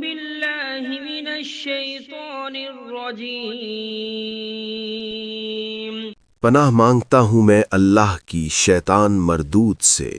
بالله من الشيطان الرجيم پناہ مانگتا ہوں میں اللہ کی شیطان مردود سے۔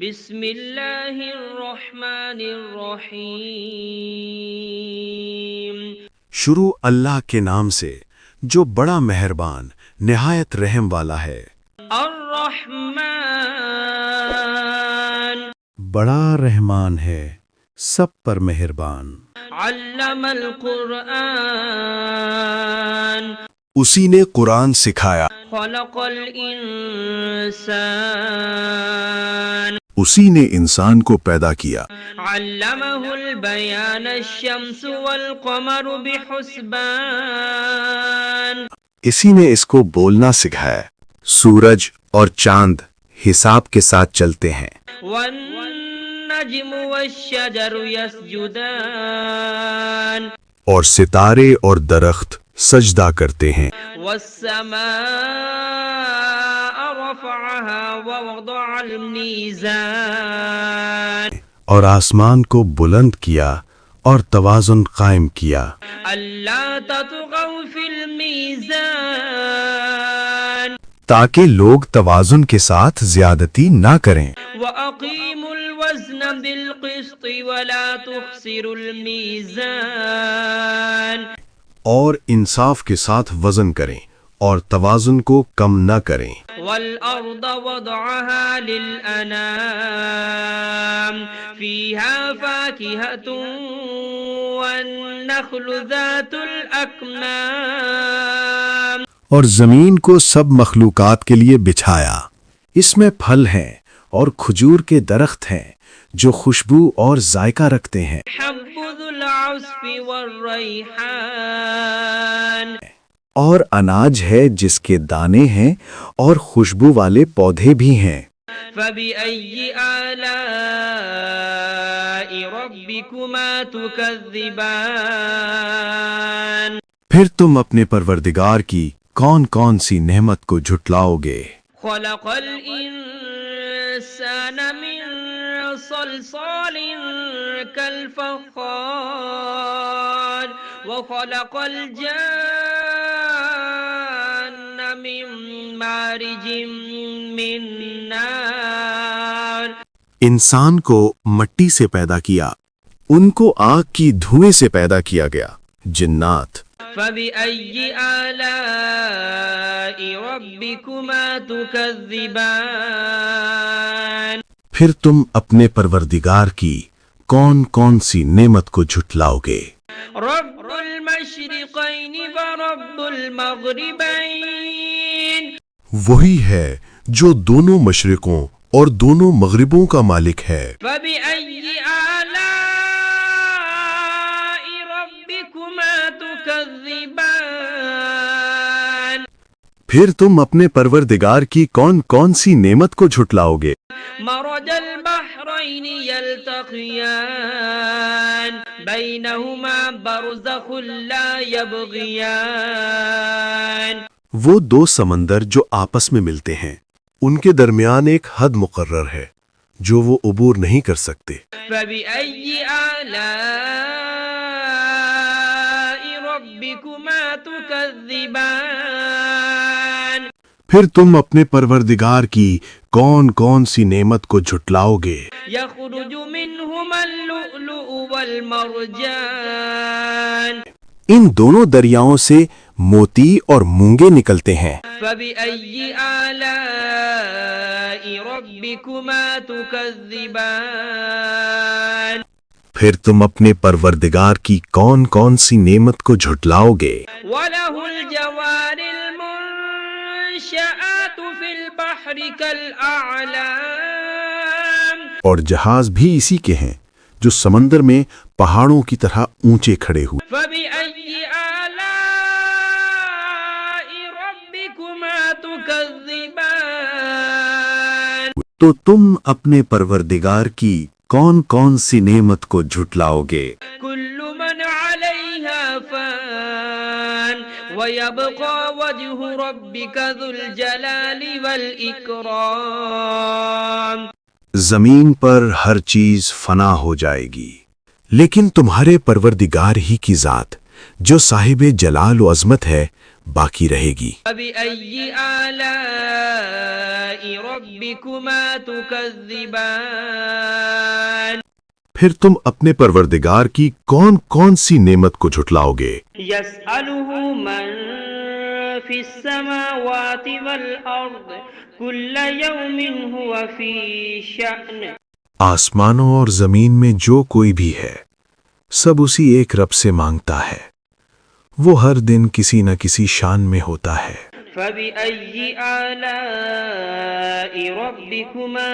بسم اللہ الرحمن الرحیم شروع اللہ کے نام سے جو بڑا مہربان نہایت رحم والا ہے۔ الرحمن بڑا رحمان ہے، سب پر مہربان۔ علم القرآن اسی نے قرآن سکھایا، خلق الانسان اسی نے انسان کو پیدا کیا۔ علمه البیان الشمس والقمر بحسبان اسی نے اس کو بولنا سکھایا، سورج اور چاند حساب کے ساتھ چلتے ہیں۔ والنجم والشجر يسجدان اور ستارے اور درخت سجدہ کرتے ہیں۔ والسماء رفعها ووضع الميزان اور آسمان کو بلند کیا اور توازن قائم کیا، ألا تطغوا في الميزان تاکہ لوگ توازن کے ساتھ زیادتی نہ کریں۔ وأقيموا الوزن بالقسط ولا تخسروا الميزان اور انصاف کے ساتھ وزن کریں اور توازن کو کم نہ کریں۔ والأرض وضعها للأنام فيها فاكهة والنخل ذات الأكمام اور زمین کو سب مخلوقات کے لیے بچھایا، اس میں پھل ہیں اور کھجور کے درخت ہیں جو خوشبو اور ذائقہ رکھتے ہیں۔ حب ذو العصف والريحان اور اناج ہے جس کے دانے ہیں اور خوشبو والے پودے بھی ہیں۔ فبأي آلاء ربكما تكذبان پھر تم اپنے پروردگار کی کون کون سی نعمت کو جھٹلاؤ گے؟ خلق الإنسان من صلصال كالفخار وخلق الجان من مارج من نار انسان کو مٹی سے پیدا کیا، ان کو آگ کی دھوئیں سے پیدا کیا گیا۔ جنات فبأي آلاء ربكما تكذبان پھر تم اپنے پروردگار کی کون کون سی نعمت کو جھٹلاؤ گے؟ رب المشرقين ورب المغربين وہی ہے جو دونوں مشرقوں اور دونوں مغربوں کا مالک ہے۔ فبأي آلاء ربكما تكذبان پھر تم اپنے پروردگار کی کون کون سی نعمت کو جھٹلاؤ گے؟ مرج البحرين يلتقيان بينهما برزخ لا يبغيان وہ دو سمندر جو آپس میں ملتے ہیں، ان کے درمیان ایک حد مقرر ہے جو وہ عبور نہیں کر سکتے۔ فبأي آلاء ربكما تكذبان پھر تم اپنے پروردگار کی کون کون سی نعمت کو جھٹلاؤ گے؟ يخرج منهما اللؤلؤ والمرجان ان دونوں دریاؤں سے موتی اور مونگے نکلتے ہیں۔ فبأي آلاء ربكما تكذبان پھر تم اپنے پروردگار کی کون کون سی نعمت کو جھٹلاؤ گے؟ وله الجوار المنشآت في البحر كالأعلام اور جہاز بھی اسی کے ہیں جو سمندر میں پہاڑوں کی طرح اونچے کھڑے ہوئے۔ فبأي آلاء ربكما تكذبان تو تم اپنے پروردگار کی کون کون سی نعمت کو جھٹلاؤ گے؟ كل من عليها فان ويبقى وجه ربك ذو الجلال والإكرام زمین پر ہر چیز فنا ہو جائے گی، لیکن تمہارے پروردگار ہی کی ذات جو صاحب جلال و عظمت ہے باقی رہے گی۔ فبأي آلاء ربكما تكذبان پھر تم اپنے پروردگار کی کون کون سی نعمت کو جھٹلاؤ گے؟ يسأله من في السماوات والأرض كل يوم هو في شأن آسمانوں اور زمین میں جو کوئی بھی ہے سب اسی ایک رب سے مانگتا ہے، وہ ہر دن کسی نہ کسی شان میں ہوتا ہے۔ فبأي آلاء ربكما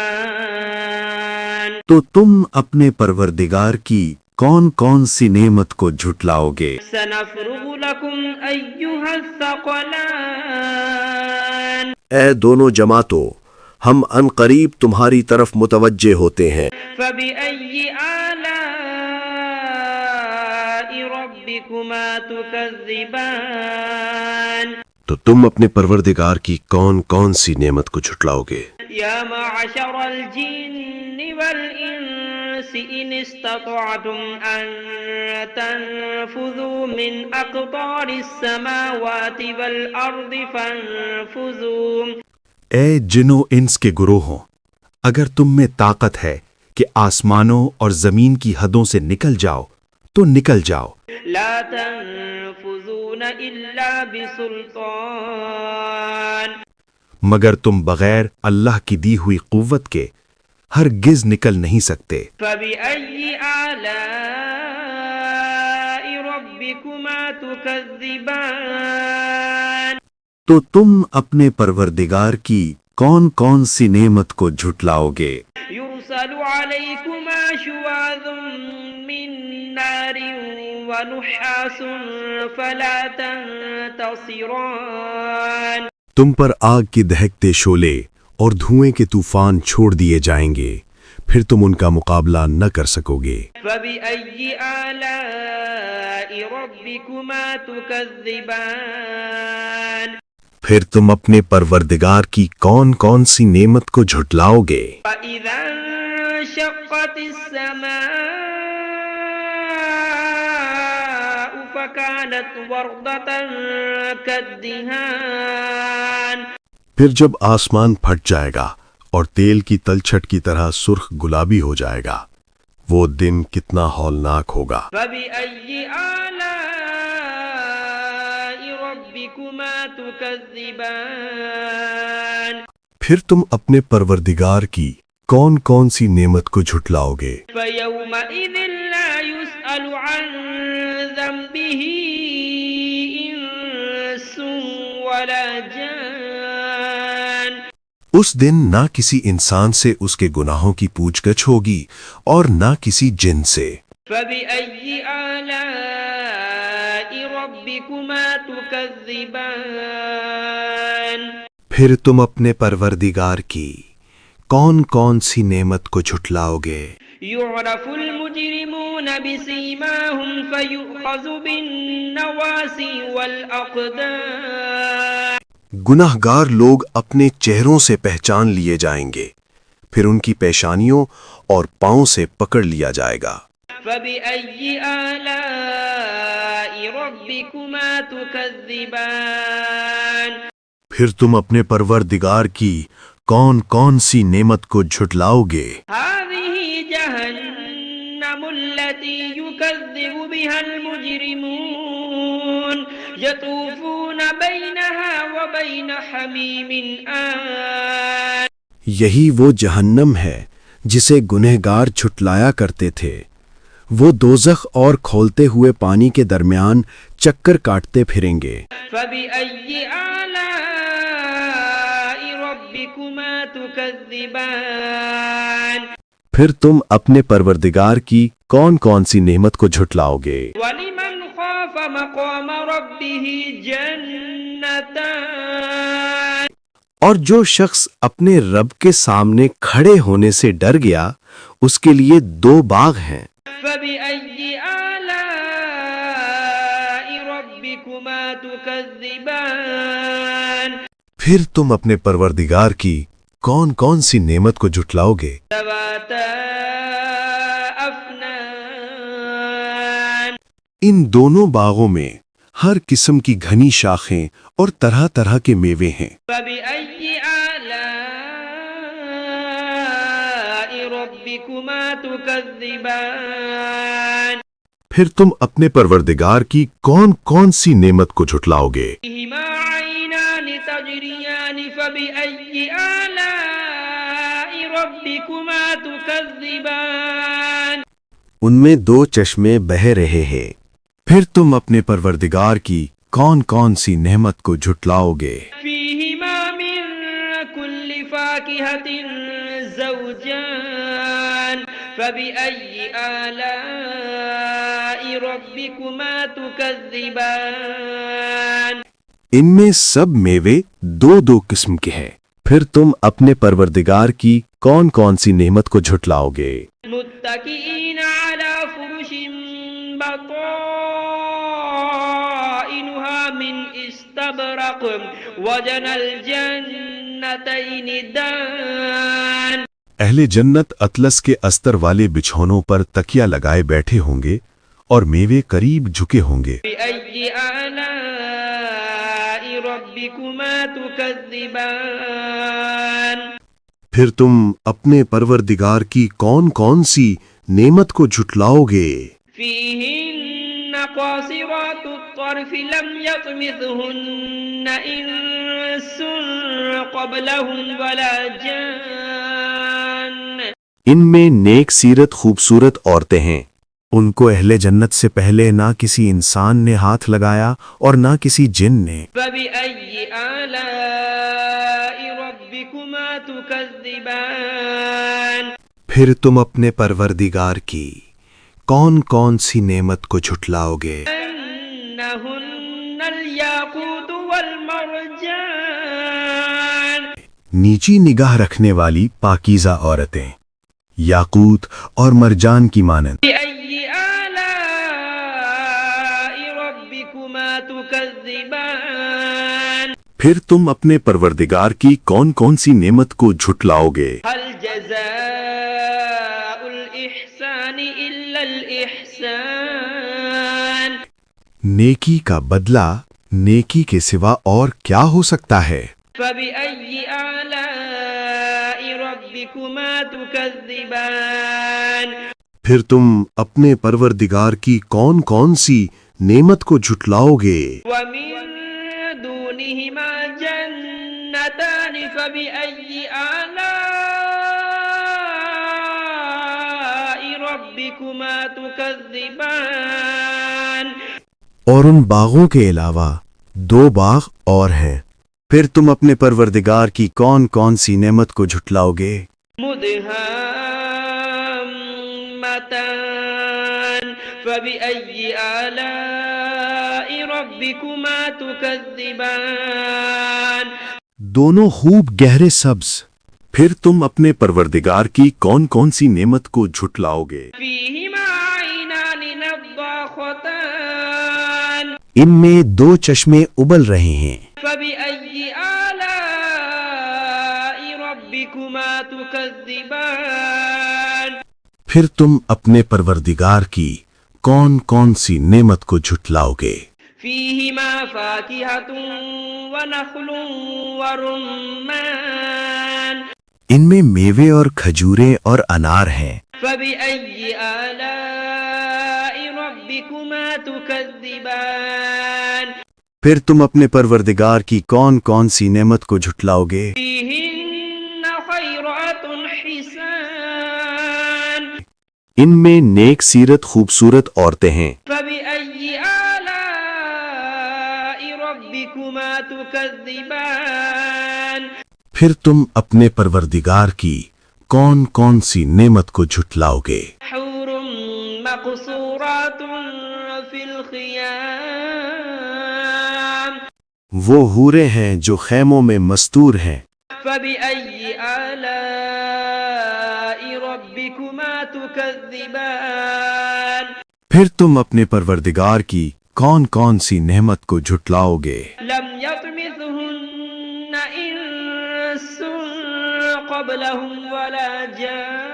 تكذبان تو تم اپنے پروردگار کی کون کون سی نعمت کو جھٹلاؤ گے؟ سنفرغ لكم أيها الثقلان اے دونوں جماعتوں، ہم ان قریب تمہاری طرف متوجہ ہوتے ہیں۔ فبأي آلاء ربكما تكذبان تو تم اپنے پروردگار کی کون کون سی نعمت کو جھٹلاؤ گے؟ يا معشر الجن والإنس إن استطعتم أن تنفذوا من أقطار السماوات والأرض فانفذوا اے جن و انس کے گروہوں، اگر تم میں طاقت ہے کہ آسمانوں اور زمین کی حدوں سے نکل جاؤ تو نکل جاؤ، لا تنفذون إلا بسلطان مگر تم بغیر اللہ کی دی ہوئی قوت کے ہرگز نکل نہیں سکتے۔ فبأي آلاء ربكما تكذبان تو تم اپنے پروردگار کی کون کون سی نعمت کو جھٹلاؤ گے؟ يرسل عليكما شواظ من نار ونحاس فلا تنتصران تم پر آگ کے دہکتے شعلے اور دھوئیں کے طوفان چھوڑ دیے جائیں گے، پھر تم ان کا مقابلہ نہ کر سکو گے۔ فبأي آلاء ربكما تكذبان پھر تم اپنے پروردگار کی کون کون سی نعمت کو جھٹلاؤ گے؟ فإذا انشقت السماء فكانت وردة كالدهان پھر جب آسمان پھٹ جائے گا اور تیل کی تلچھٹ کی طرح سرخ گلابی ہو جائے گا، وہ دن کتنا ہولناک ہوگا۔ فبأي آلاء ربكما تكذبان پھر تم اپنے پروردگار کی کون کون سی نعمت کو جھٹلاؤ گے؟ فيومئذ لا يسأل عن ذنبه إنس ولا جان اس دن نہ کسی انسان سے اس کے گناہوں کی پوچھ گچھ ہوگی اور نہ کسی جن سے۔ فبأي آلاء ربكما تكذبان پھر تم اپنے پروردگار کی کون کون سی نعمت کو جھٹلاؤ گے؟ يعرف المجرمون بسيماهم فيؤخذ بالنواصي والأقدام گناہ گار لوگ اپنے چہروں سے پہچان لیے جائیں گے، پھر ان کی پیشانیوں اور پاؤں سے پکڑ لیا جائے گا۔ فبأي آلاء ربكما تكذبان پھر تم اپنے پروردگار کی کون کون سی نعمت کو جھٹلاؤ گے؟ هذه جهنم التي يكذب بها المجرمون يطوفون بينها وبين حميم آن یہی وہ جہنم ہے جسے گنہگار جھٹلایا کرتے تھے، وہ دوزخ اور کھولتے ہوئے پانی کے درمیان چکر کاٹتے پھریں گے۔ فبأي آلاء ربكما تكذبان پھر تم اپنے پروردگار کی کون کون سی نعمت کو جھٹلاؤ گے؟ ولمن خاف مقام ربه جنتان اور جو شخص اپنے رب کے سامنے کھڑے ہونے سے ڈر گیا اس کے لیے 2 باغ ہیں۔ فبأي آلاء ربكما تكذبان پھر تم اپنے پروردگار کی کون کون سی نعمت کو جھٹلاؤ گے؟ ذواتا أفنان ان دونوں باغوں میں ہر قسم کی گھنی شاخیں اور طرح طرح کے میوے ہیں۔ فبأي آلاء ربكما تكذبان پھر تم اپنے پروردگار کی کون کون سی نعمت کو جھٹلاؤ گے؟ فيهما عينان تجريان فبأي آلاء ربكما تكذبان ان میں دو چشمے بہہ رہے ہیں، پھر تم اپنے پروردگار کی کون کون سی نعمت کو جھٹلاؤ گے؟ فيهما من كل فاكهة زوجان فبأي آلاء ربكما تكذبان ان میں سب میوے دو دو قسم کے ہیں، پھر تم اپنے پروردگار کی کون کون سی نعمت کو جھٹلاؤ گے؟ متكئين على فرش بطائنها من استبرق وجنى الجنتين دان اہل جنت اطلس کے استر والے بچھونوں پر تکیا لگائے بیٹھے ہوں گے اور میوے قریب جھکے ہوں گے۔ بأي آلاء ربكما تكذبان پھر تم اپنے پروردگار کی کون کون سی نعمت کو جھٹلاؤ گے؟ فيهن قاصرات الطرف لم يطمثهن إنس قبلهم ولا جان ان میں نیک سیرت خوبصورت عورتیں ہیں، ان کو اہل جنت سے پہلے نہ کسی انسان نے ہاتھ لگایا اور نہ کسی جن نے۔ فبأي آلاء ربكما تكذبان پھر تم اپنے پروردگار کی کون کون سی نعمت کو جھٹلاؤ گے؟ أنهن الياقوت والمرجان نیچی نگاہ رکھنے والی پاکیزہ عورتیں، یاقوت اور مرجان کی مانند۔ بأي آلاء ربكما تكذبان پھر تم اپنے پروردگار کی کون کون سی نعمت کو جھٹلاؤ گے؟ هل جزاء الإحسان إلا الإحسان نیکی کا بدلہ نیکی کے سوا اور کیا ہو سکتا ہے؟ فبأي آلاء ربكما تكذبان پھر تم اپنے پروردگار کی کون کون سی نعمت کو جھٹلاؤ گے؟ ومن دونهما جنتان فبأي آلاء ربكما تكذبان اور ان باغوں کے علاوہ دو باغ اور ہیں، پھر تم اپنے پروردگار کی کون کون سی نعمت کو جھٹلاؤ گے؟ مدهامتان فبأي آلاء ربكما تكذبان دونوں خوب گہرے سبز، پھر تم اپنے پروردگار کی کون کون سی نعمت کو جھٹلاؤ گے؟ فيهما عينان نضاختان ان میں دو چشمے ابل رہے ہیں، فبأي آلاء ربكما تكذبان پھر تم اپنے پروردگار کی کون کون سی نعمت کو جھٹلاؤ گے؟ فيهما فاكهة ونخل ورمان ان میں میوے اور کھجوریں اور انار ہیں، فبأي آلاء ربكما تكذبان پھر تم اپنے پروردگار کی کون کون سی نعمت کو جھٹلاؤ گے؟ فيهن خيرات حسان ان میں نیک سیرت خوبصورت عورتیں ہیں، فبأي آلاء ربكما تكذبان پھر تم اپنے پروردگار کی کون کون سی نعمت کو جھٹلاؤ گے؟ حور مقصورات في الخيام وہ حوریں ہیں جو خیموں میں مستور ہیں، فبأي آلاء ربكما تكذبان پھر تم اپنے پروردگار کی کون کون سی نعمت کو جھٹلاؤ گے؟ لم يطمثهن إنس قبلهم ولا جان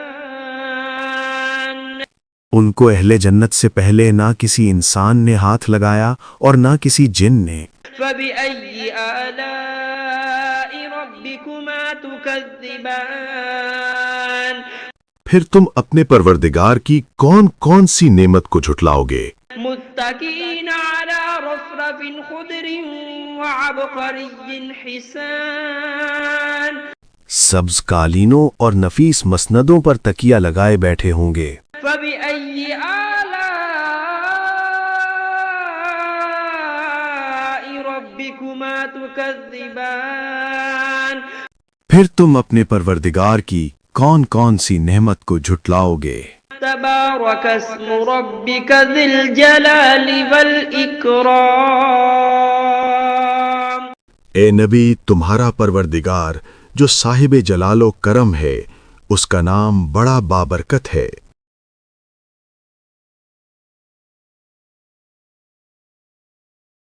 ان کو اہل جنت سے پہلے نہ کسی انسان نے ہاتھ لگایا اور نہ کسی جن نے۔ فبأي آلاء ربكما تكذبان پھر تم اپنے پروردگار کی کون کون سی نعمت کو جھٹلاؤ گے؟ متكئين على رفرف خضر وعبقري حسان سبز قالینوں اور نفیس مسندوں پر تکیہ لگائے بیٹھے ہوں گے۔ فبأي آلاء ربكما تكذبان پھر تم اپنے پروردگار کی کون کون سی نعمت کو جھٹلاؤ گے؟ تبارك اسم ربك ذي الجلال والإكرام اے نبی، تمہارا پروردگار جو صاحب جلال و کرم ہے، اس کا نام بڑا بابرکت ہے۔